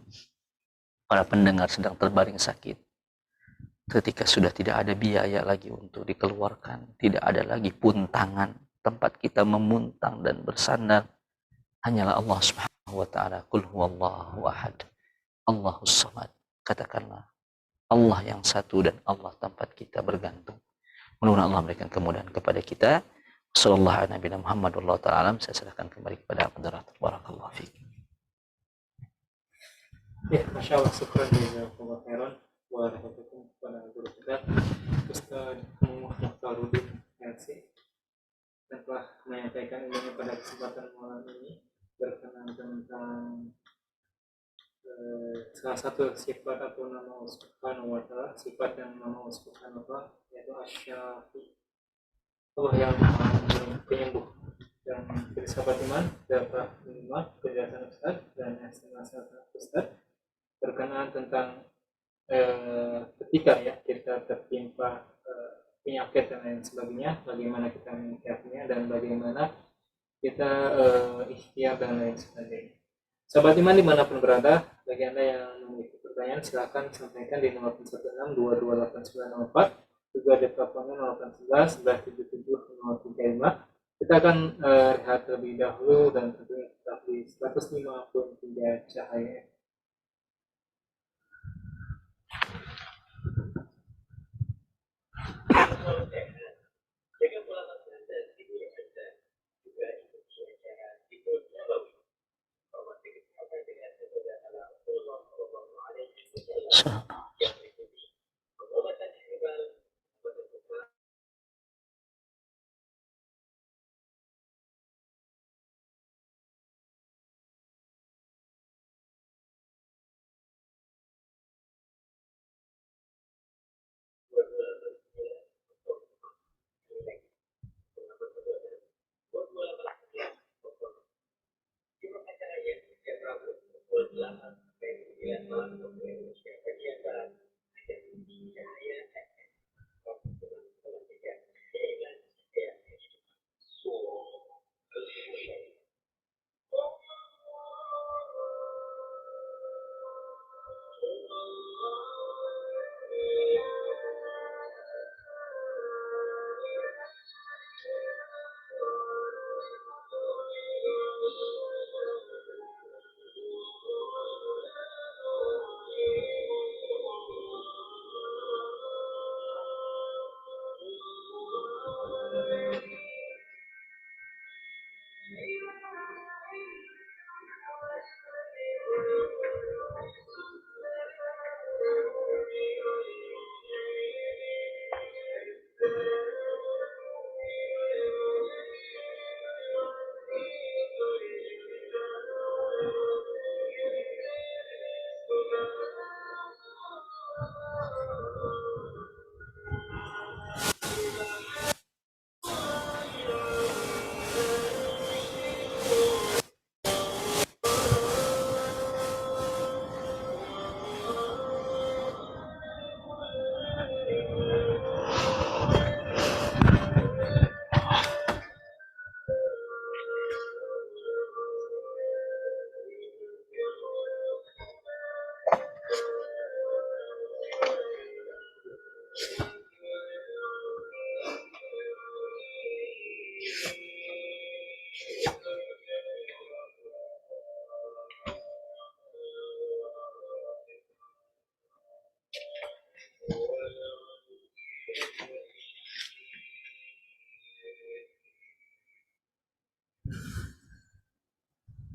para pendengar sedang terbaring sakit. Ketika sudah tidak ada biaya lagi untuk dikeluarkan, tidak ada lagi puntangan, tempat kita memuntang dan bersandar, hanyalah Allah Subhanahu wa ta'ala. Qul huwallahu ahad, Allahus samad. Katakanlah, Allah yang satu dan Allah tempat kita bergantung. Mudah-mudahan Allah memberikan kemudahan kepada kita. Sallallahu alaihi Muhammad wallahu ta'ala alam. Saya serahkan kembali kepada Moderator. Barakallahu fiik. Ya, Masya Allah, syukran jazakallahu khairan wa rahmatullahi kepada guru kita Ustaz Mukhtarudin LC yang telah menyampaikan ilmunya pada kesempatan malam ini berkenaan tentang salah satu sifat atau nama Allah Subhanahu wa taala, sifat yang nama Allah Subhanahu wa taala yaitu Asy-Syafi, Allah yang Maha Penyembuh. Dan dari sahabat iman dapat menyimak penjelasan Ustaz dan estimasi Ustaz berkenaan tentang ketika ya kita tertimpa penyakit dan lain sebagainya, bagaimana kita menyikapinya dan bagaimana kita ikhtiar dan lain sebagainya. Sahabat iman dimanapun berada, bagi anda yang memiliki pertanyaan silahkan sampaikan di 0816 228904, juga di teleponnya 0811 977 035. Kita akan lihat terlebih dahulu dan tentunya tetap di 105.3 Cahaya.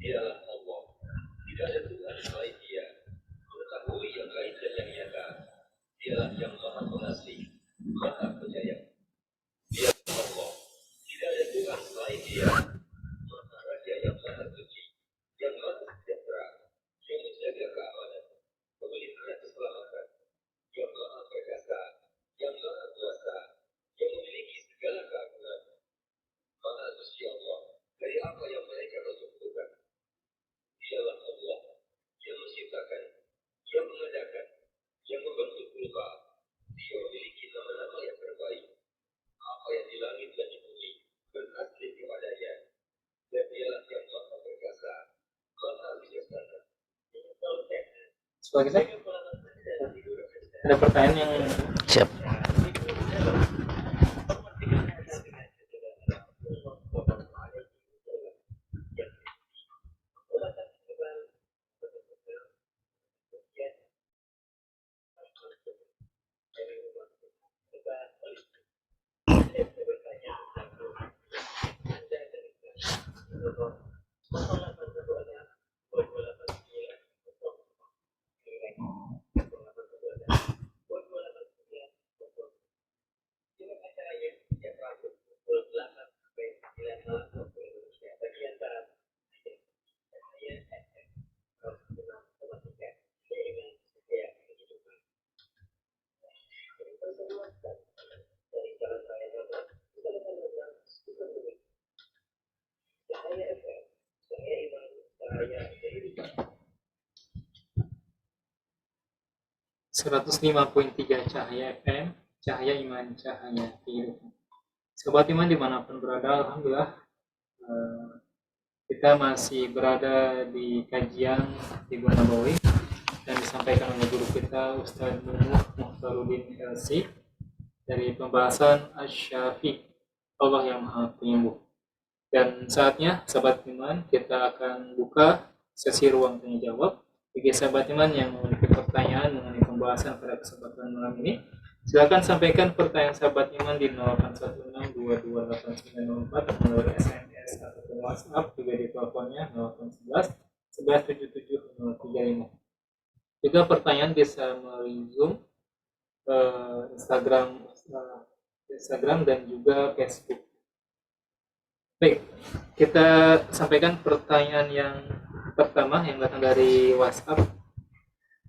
Dialah Allah, tidak ada Tuhan selain Dia, mengetahui yang gaib dan yang nyata. Dialah yang Maha Pengasih, Maha Penyayang. Dialah Allah, tidak ada Tuhan selain Dia, Maha Raja yang Maha Suci, yang Maha Sejahtera, yang menjaga keamanan, memelihara keselamatan, yang Maha Perkasa, yang Maha Kuasa, yang memiliki segala keagungan. Maha Suci Allah dari apa yang mereka bentuk-bentukan. Dialah Allah yang menciptakan, yang mengadakan, yang membentuk rupa. Dia memiliki nama-nama yang terbaik. Apa yang di langit dan di bumi berasli kepadanya. Dan dialah yang Maha Perkasa, Maha Bijaksana. Soal kita ada pertanyaan yang Siap. cahaya kehidupan. 105.3 Cahaya FM, Cahaya Iman, Cahaya Kehidupan. Sobat Iman dimanapun berada, Alhamdulillah kita masih berada di kajian Tibu Nabawi dan disampaikan oleh guru kita Ustaz Nuh Muhtarudin LC dari pembahasan Asy-Syafi, Allah yang Maha Penyembuh. Dan saatnya sahabat iman kita akan buka sesi ruang tanya jawab. Bagi sahabat iman yang memiliki pertanyaan mengenai pembahasan pada kesempatan malam ini, silakan sampaikan pertanyaan sahabat iman di 0816228904 melalui SMS atau WhatsApp, juga di teleponnya 0811 1177 035. Juga pertanyaan bisa melalui Zoom, Instagram dan juga Facebook. Baik, kita sampaikan pertanyaan yang pertama yang datang dari WhatsApp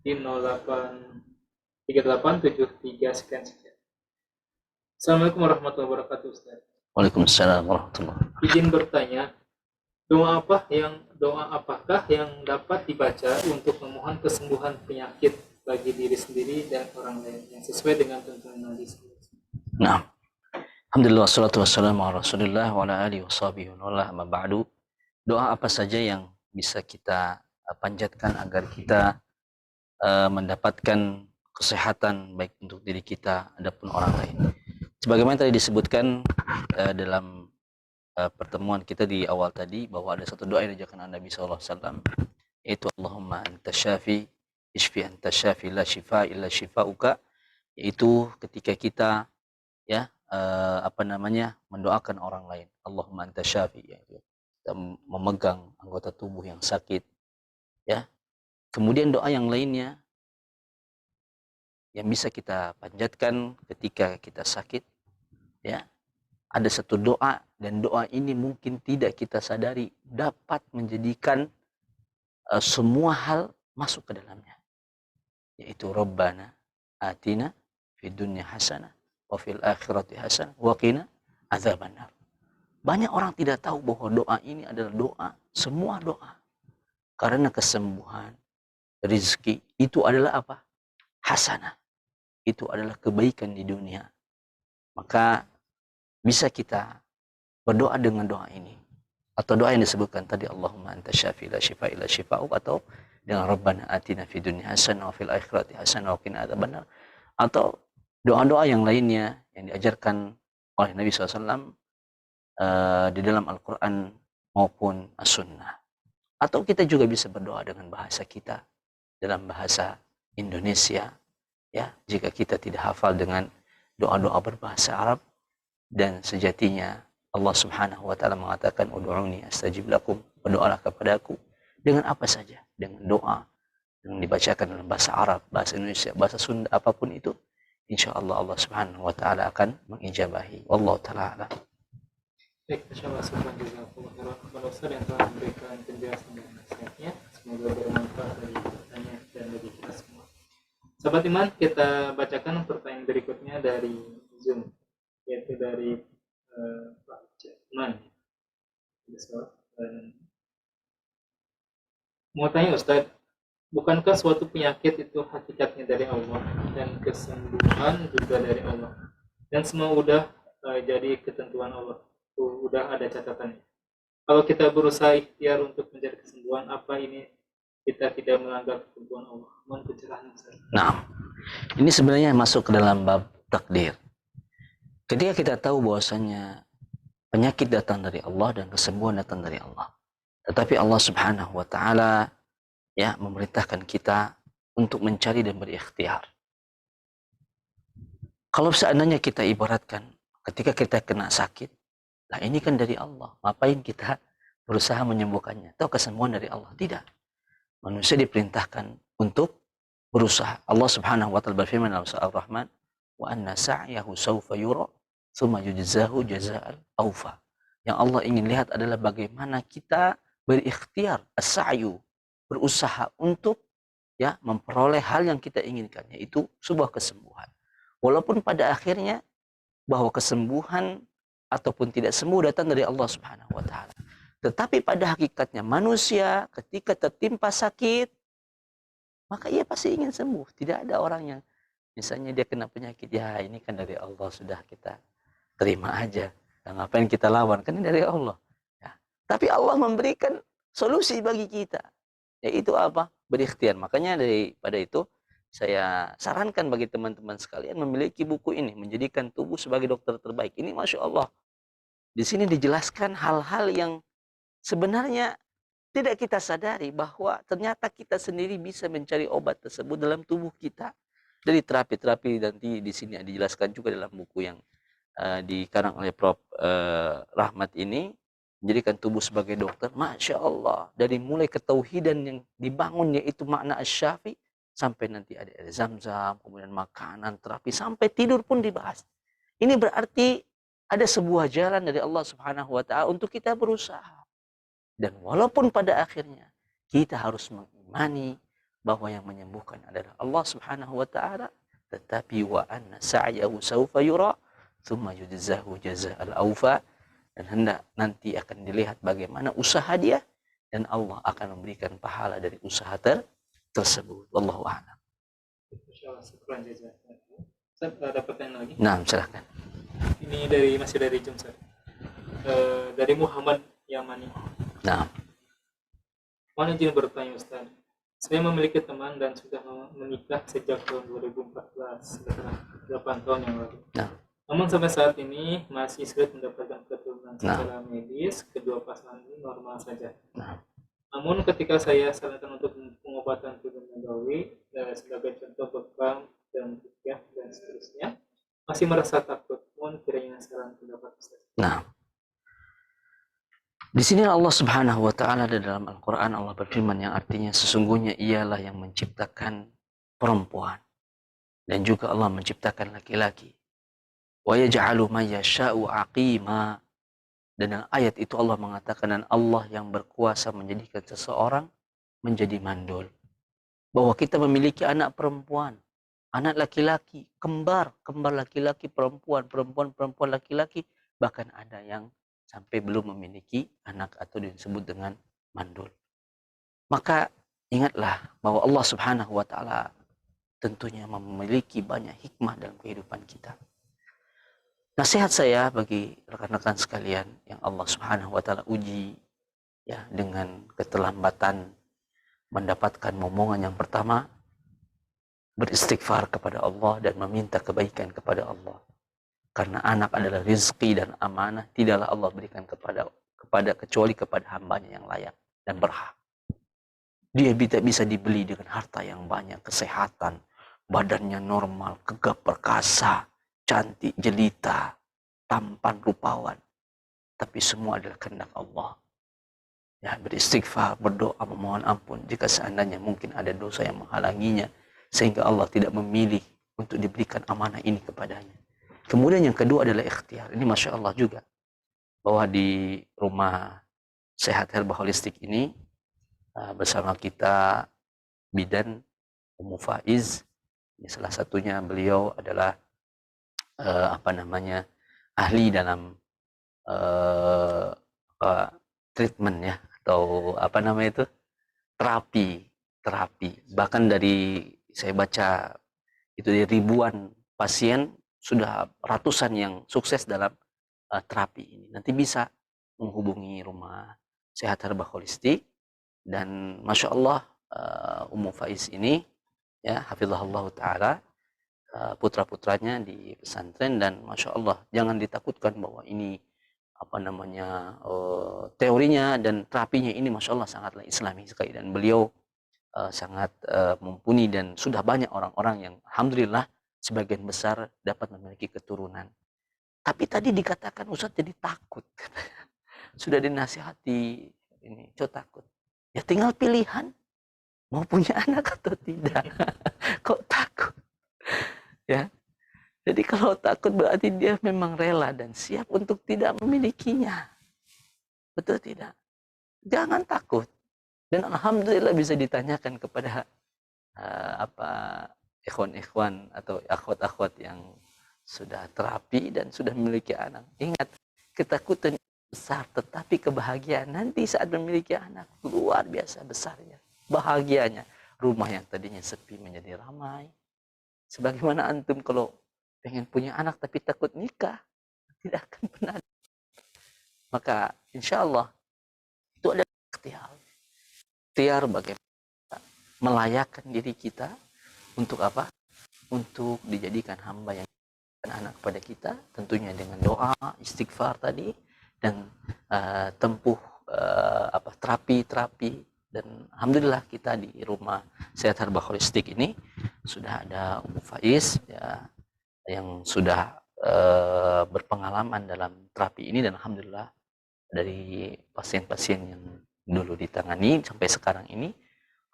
di 083873 sekian. Assalamualaikum warahmatullahi wabarakatuh, Ustaz. Waalaikumsalam warahmatullahi wabarakatuh. Izin bertanya, doa apakah yang dapat dibaca untuk memohon kesembuhan penyakit bagi diri sendiri dan orang lain yang sesuai dengan tuntunan Nabi sallallahu alaihi wasallam? Nah, alhamdulillah wassalatu wassalamu ala Rasulillah wa ala alihi washabihi wa ala amma ba'du. Doa apa saja yang bisa kita panjatkan agar kita mendapatkan kesehatan baik untuk diri kita adapun orang lain. Sebagaimana tadi disebutkan dalam pertemuan kita di awal tadi, bahwa ada satu doa yang diajarkan Nabi SAW, yaitu Allahumma anta syafi ishfi anta syafi la shifa illa shifauka, yaitu ketika kita mendoakan orang lain, Allahumma anta syafi, yaitu kita memegang anggota tubuh yang sakit, ya. Kemudian doa yang lainnya yang bisa kita panjatkan ketika kita sakit, ya. Ada satu doa, dan doa ini mungkin tidak kita sadari dapat menjadikan semua hal masuk ke dalamnya, yaitu Rabbana atina fid dunya hasanah wa fil akhirati hasanah wa qina adzabannar. Banyak orang tidak tahu bahwa doa ini adalah doa, semua doa. Karena kesembuhan, rizki itu adalah apa? Hasanah. Itu adalah kebaikan di dunia. Maka bisa kita berdoa dengan doa ini, atau doa yang disebutkan tadi, Allahumma anta syafi la shifa illa shifa'u, atau dengan Rabbana atina fid dunya hasanah wa fil akhirati hasanah wa qina adzabannar, atau doa-doa yang lainnya yang diajarkan oleh Nabi SAW di dalam Al-Quran maupun As-Sunnah. Atau kita juga bisa berdoa dengan bahasa kita, dalam bahasa Indonesia, ya, jika kita tidak hafal dengan doa-doa berbahasa Arab. Dan sejatinya Allah Subhanahu wa taala mengatakan, ud'uni astajib lakum, berdoalah kepadaku dengan apa saja, dengan doa yang dibacakan dalam bahasa Arab, bahasa Indonesia, bahasa Sunda, apapun itu, insyaallah Allah Subhanahu wa taala akan mengijabahi. Wallahu taala a'lam. Baik, insyaallah subhanahu wa ta'ala yang telah memberikan penjelasan dan nasihatnya. Semoga bermanfaat dari pertanyaan dan bagi kita semua. Sahabat iman, kita bacakan pertanyaan berikutnya dari Zoom, yaitu dari Pak Cekman. Mau tanya Ustaz, bukankah suatu penyakit itu hakikatnya dari Allah dan kesembuhan juga dari Allah, dan semua udah jadi ketentuan Allah, udah ada catatannya. Kalau kita berusaha ikhtiar untuk mencari kesembuhan, apa ini kita tidak melanggar ketentuan Allah? Mohon pencerahan Ustaz. Nah, ini sebenarnya masuk ke dalam bab takdir. Ketika kita tahu bahwasanya penyakit datang dari Allah dan kesembuhan datang dari Allah, tetapi Allah Subhanahu wa taala ya memerintahkan kita untuk mencari dan berikhtiar. Kalau seandainya kita ibaratkan ketika kita kena sakit, nah ini kan dari Allah, ngapain kita berusaha menyembuhkannya? Atau kesembuhan dari Allah? Tidak. Manusia diperintahkan untuk berusaha. Allah Subhanahu wa taala berfirman dalam surah Al-Rahman, wa anna sa'yahu sawfa yura tsumma yujzahu jazaa'al awfa. Yang Allah ingin lihat adalah bagaimana kita berikhtiar, as-sa'yu, berusaha untuk ya memperoleh hal yang kita inginkan, yaitu sebuah kesembuhan. Walaupun pada akhirnya bahwa kesembuhan ataupun tidak sembuh datang dari Allah Subhanahu wa taala. Tetapi pada hakikatnya manusia ketika tertimpa sakit, maka ia pasti ingin sembuh. Tidak ada orang yang misalnya dia kena penyakit, ya ini kan dari Allah, sudah kita terima aja. Dan ngapain kita lawan, kan ini dari Allah. Ya. Tapi Allah memberikan solusi bagi kita. Yaitu apa? Berikhtiar. Makanya daripada itu, saya sarankan bagi teman-teman sekalian memiliki buku ini, Menjadikan Tubuh Sebagai Dokter Terbaik. Ini Masya Allah. Di sini dijelaskan hal-hal yang sebenarnya tidak kita sadari bahwa ternyata kita sendiri bisa mencari obat tersebut dalam tubuh kita. Dari terapi-terapi nanti di sini dijelaskan juga dalam buku yang dikarang oleh Prof. Rahmat ini, Menjadikan Tubuh Sebagai Dokter. Masya Allah, dari mulai ketauhidan yang dibangun yaitu makna asy-syafi, sampai nanti ada air zam-zam, kemudian makanan, terapi, sampai tidur pun dibahas. Ini berarti ada sebuah jalan dari Allah Subhanahu wa Ta'ala untuk kita berusaha. Dan walaupun pada akhirnya kita harus mengimani bahwa yang menyembuhkan adalah Allah Subhanahu wa Ta'ala, tetapi wa anna sa'yahu sawfa yura thumma yujzahu jazaa'al awfa, dan hendak nanti akan dilihat bagaimana usaha dia, dan Allah akan memberikan pahala dari usaha tersebut. Wallahu a'lam. Insyaallah, syukran jazakallah. Ustaz, ada pertanyaan lagi? Nah, silakan. Ini masih dari Jumsar. Dari Muhammad Yamani. Nah, Mohon izin bertanya Ustaz. Saya memiliki teman dan sudah menikah sejak tahun 2014, sekitar 8 tahun yang lalu. nah, Namun sampai saat ini masih sulit mendapatkan keturunan secara medis. Kedua pasangan ini normal saja. nah, Namun ketika saya sarankan untuk pengobatan tidur nagawi sebagai contoh bekam dan ruqyah dan seterusnya, masih merasa takut. Mohon kiranya saran pendapat Ustaz. nah. Di sini Allah Subhanahu wa Ta'ala dalam Al-Quran, Allah berfirman yang artinya sesungguhnya ialah yang menciptakan perempuan, dan juga Allah menciptakan laki-laki. Wa yaj'alu may yasha'u aqima. Dan dalam ayat itu Allah mengatakan, dan Allah yang berkuasa menjadikan seseorang menjadi mandul. Bahwa kita memiliki anak perempuan, anak laki-laki, kembar laki-laki, perempuan laki-laki, bahkan ada yang sampai belum memiliki anak atau disebut dengan mandul. Maka ingatlah bahwa Allah Subhanahu wa Ta'ala tentunya memiliki banyak hikmah dalam kehidupan kita. Nasihat saya bagi rekan-rekan sekalian yang Allah Subhanahu wa Ta'ala uji ya dengan keterlambatan mendapatkan momongan, yang pertama, beristighfar kepada Allah dan meminta kebaikan kepada Allah. Karena anak adalah rizki dan amanah, tidaklah Allah berikan kepada kecuali kepada hambanya yang layak dan berhak. Dia bisa dibeli dengan harta yang banyak, kesehatan, badannya normal, gegap perkasa, cantik, jelita, tampan, rupawan. Tapi semua adalah kehendak Allah. Ya, beristighfar, berdoa, memohon ampun jika seandainya mungkin ada dosa yang menghalanginya, sehingga Allah tidak memilih untuk diberikan amanah ini kepadanya. Kemudian yang kedua adalah ikhtiar. Ini Masya Allah juga, bahwa di rumah sehat herbal holistik ini bersama kita bidan Ummu Faiz. Ini salah satunya, beliau adalah ahli dalam treatment ya, atau terapi. Bahkan dari saya baca itu dari ribuan pasien, sudah ratusan yang sukses dalam terapi ini. Nanti bisa menghubungi rumah sehat herbal holistik, dan Masya Allah Ummu Faiz ini ya, hafizahullah ta'ala, putra-putranya di pesantren, dan Masya Allah jangan ditakutkan bahwa ini teorinya dan terapinya ini Masya Allah sangatlah islami sekali, dan beliau sangat mumpuni, dan sudah banyak orang-orang yang alhamdulillah sebagian besar dapat memiliki keturunan. Tapi tadi dikatakan Ustaz jadi takut. Sudah dinasihati ini, takut. Ya tinggal pilihan mau punya anak atau tidak. Kok takut? Ya. Jadi kalau takut berarti dia memang rela dan siap untuk tidak memilikinya. Betul tidak? Jangan takut. Dan alhamdulillah bisa ditanyakan kepada ikhwan-ikhwan atau akhwat-akhwat yang sudah terapi dan sudah memiliki anak. Ingat, ketakutan besar, tetapi kebahagiaan nanti saat memiliki anak luar biasa besarnya, bahagianya. Rumah yang tadinya sepi menjadi ramai. Sebagaimana antum kalau pengen punya anak tapi takut nikah, tidak akan pernah. Maka insya Allah itu adalah ikhtiar. Ikhtiar bagaimana melayakkan diri kita untuk apa? Untuk dijadikan hamba yang anak kepada kita, tentunya dengan doa, istighfar tadi, dan tempuh terapi. Dan alhamdulillah kita di rumah Sehat Herbal Holistik ini sudah ada Ummu Faiz ya, yang sudah berpengalaman dalam terapi ini, dan alhamdulillah dari pasien-pasien yang dulu ditangani sampai sekarang ini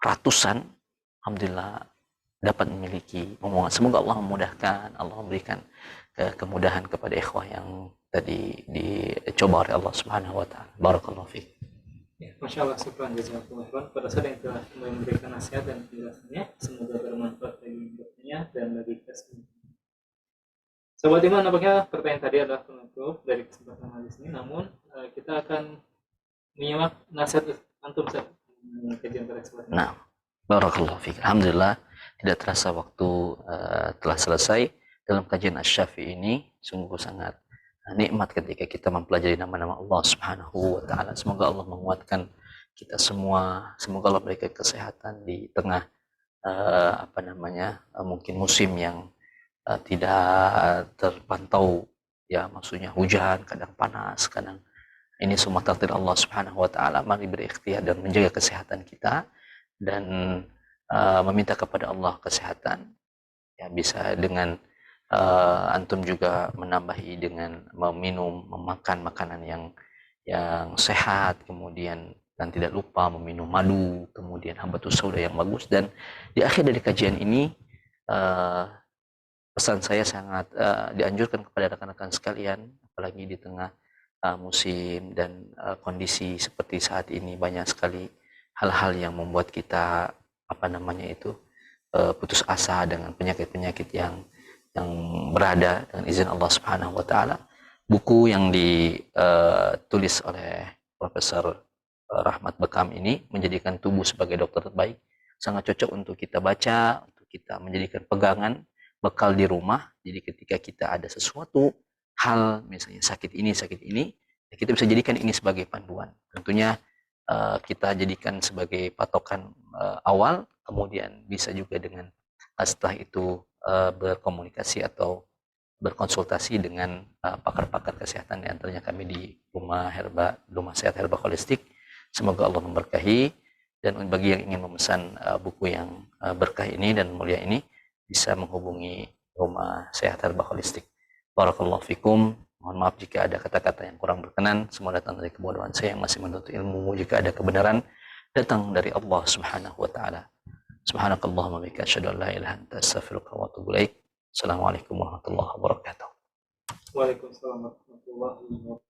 ratusan, alhamdulillah dapat memiliki omongan. Semoga Allah memudahkan, Allah memberikan kemudahan kepada ikhwah yang tadi dicoba oleh Allah Subhanahu wa taala. Barakallahu fiik. Ya, Masya Allah, syukran jazakumullah khairan pada saudara yang telah memberikan nasihat dan penjelasannya. Semoga bermanfaat bagi hidupnya dan bagi kita semua. Sobat Iman, nampaknya pertanyaan tadi adalah penutup dari kesempatan hadis ini. Namun kita akan menyimak nasihat antum saat kajian pada kesempatan. Nah, barakallahu fiik. Alhamdulillah tidak terasa waktu telah selesai dalam kajian Asy-Syafi'i ini. Sungguh sangat nikmat ketika kita mempelajari nama-nama Allah Subhanahu wa taala. Semoga Allah menguatkan kita semua. Semoga Allah berikan kesehatan di tengah mungkin musim yang tidak terpantau, ya maksudnya hujan, kadang panas, kadang ini semua takdir Allah Subhanahu wa taala. Mari berikhtiar dan menjaga kesehatan kita dan meminta kepada Allah kesehatan. Ya, bisa dengan antum juga menambahi dengan meminum, memakan makanan yang sehat, kemudian dan tidak lupa meminum madu, kemudian habatus sauda yang bagus. Dan di akhir dari kajian ini pesan saya sangat dianjurkan kepada rekan-rekan sekalian, apalagi di tengah musim dan kondisi seperti saat ini, banyak sekali hal-hal yang membuat kita putus asa dengan penyakit-penyakit yang berada dengan izin Allah Subhanahu wa taala. Buku yang ditulis oleh Profesor Rahmat Bekam ini, Menjadikan Tubuh Sebagai Dokter Terbaik, sangat cocok untuk kita baca, untuk kita menjadikan pegangan bekal di rumah. Jadi ketika kita ada sesuatu hal, misalnya sakit ini, kita bisa jadikan ini sebagai panduan. Tentunya kita jadikan sebagai patokan awal, kemudian bisa juga dengan setelah itu berkomunikasi atau berkonsultasi dengan pakar-pakar kesehatan, di antaranya kami di Rumah Sehat Herbal Holistik. Semoga Allah memberkahi, dan bagi yang ingin memesan buku yang berkah ini dan mulia ini, bisa menghubungi Rumah Sehat Herbal Holistik. Barakallahu fikum. Mohon maaf jika ada kata-kata yang kurang berkenan. Semua datang dari kebodohan saya yang masih menuntut ilmu. Jika ada kebenaran, datang dari Allah Subhanahu wa taala. Subhanakallahumma wa bihamdika asyhadu an la ilaha illa anta astaghfiruka wa atubu ilaik. Assalamualaikum warahmatullahi wabarakatuh. Waalaikumsalam warahmatullahi wabarakatuh.